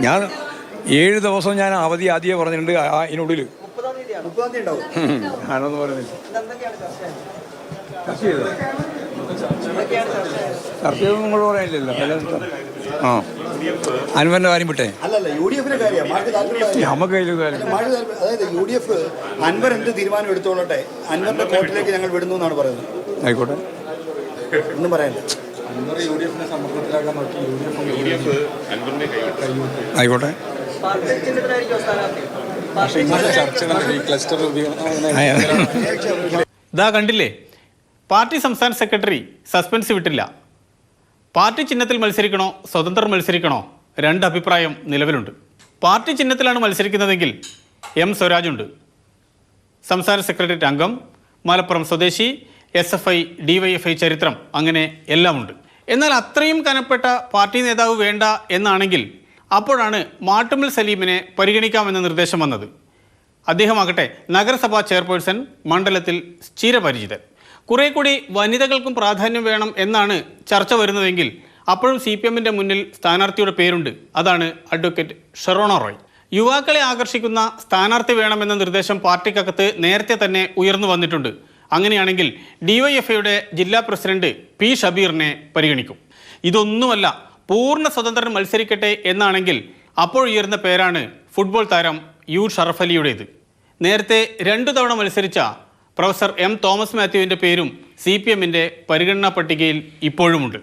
ഞാൻ 7 ദിവസം ഞാൻ അവധി ആദ്യമേ പറഞ്ഞിട്ടുണ്ട്. അതിനുള്ളിൽ 30-ാം തീയതി ഉണ്ടാവും. ഞാനൊന്നും പറയുന്നില്ല. ചർച്ച ചെയ്തൊന്നും നിങ്ങൾ പറയാനില്ലല്ലോ. ആ അൻവറിന്റെ കാര്യം വിട്ടേ. അല്ലല്ല, UDF-ന്റെ കാര്യം നമുക്ക് കയ്യിൽ കാര്യം. അതായത് UDF അൻവർ എന്ത് തീരുമാനം എടുത്തോളട്ടെ, അൻവറിന്റെ കോർട്ടിലേക്ക് ഞങ്ങൾ വിടുന്നു എന്നാണ് പറയുന്നത്. ആയിക്കോട്ടെ, ഒന്നും പറയാനില്ല. ആയിക്കോട്ടെ. ഇതാ കണ്ടില്ലേ, പാർട്ടി സംസ്ഥാന സെക്രട്ടറി സസ്പെൻസ് വിട്ടില്ല. പാർട്ടി ചിഹ്നത്തിൽ മത്സരിക്കണോ സ്വതന്ത്രർ മത്സരിക്കണോ 2 അഭിപ്രായം നിലവിലുണ്ട്. പാർട്ടി ചിഹ്നത്തിലാണ് മത്സരിക്കുന്നതെങ്കിൽ M സ്വരാജുണ്ട്, സംസ്ഥാന സെക്രട്ടേറിയറ്റ് അംഗം, മലപ്പുറം സ്വദേശി, SFI DYFI ചരിത്രം, അങ്ങനെ എല്ലാമുണ്ട്. എന്നാൽ അത്രയും കനപ്പെട്ട പാർട്ടി നേതാവ് വേണ്ട എന്നാണെങ്കിൽ അപ്പോഴാണ് മാട്ടുമ്മൽ സലീമിനെ പരിഗണിക്കാമെന്ന നിർദ്ദേശം വന്നത്. അദ്ദേഹമാകട്ടെ നഗരസഭാ ചെയർപേഴ്സൺ, മണ്ഡലത്തിൽ ചിരപരിചിതൻ. കുറെ കൂടി വനിതകൾക്കും പ്രാധാന്യം വേണം എന്നാണ് ചർച്ച വരുന്നതെങ്കിൽ അപ്പോഴും CPM-ന്റെ മുന്നിൽ സ്ഥാനാർത്ഥിയുടെ പേരുണ്ട്. അതാണ് അഡ്വക്കേറ്റ് ഷെറോണ റോയ്. യുവാക്കളെ ആകർഷിക്കുന്ന സ്ഥാനാർത്ഥി വേണമെന്ന നിർദ്ദേശം പാർട്ടിക്കകത്ത് നേരത്തെ തന്നെ ഉയർന്നു വന്നിട്ടുണ്ട്. അങ്ങനെയാണെങ്കിൽ DYFIയുടെ ജില്ലാ പ്രസിഡന്റ് P ഷബീറിനെ പരിഗണിക്കും. ഇതൊന്നുമല്ല, പൂർണ്ണ സ്വതന്ത്രൻ മത്സരിക്കട്ടെ എന്നാണെങ്കിൽ അപ്പോൾ ഉയർന്ന പേരാണ് ഫുട്ബോൾ താരം U ഷറഫലിയുടേത്. നേരത്തെ 2 തവണ മത്സരിച്ച പ്രൊഫസർ M തോമസ് മാത്യുവിൻ്റെ പേരും CPM-ന്റെ പരിഗണനാ പട്ടികയിൽ ഇപ്പോഴുമുണ്ട്.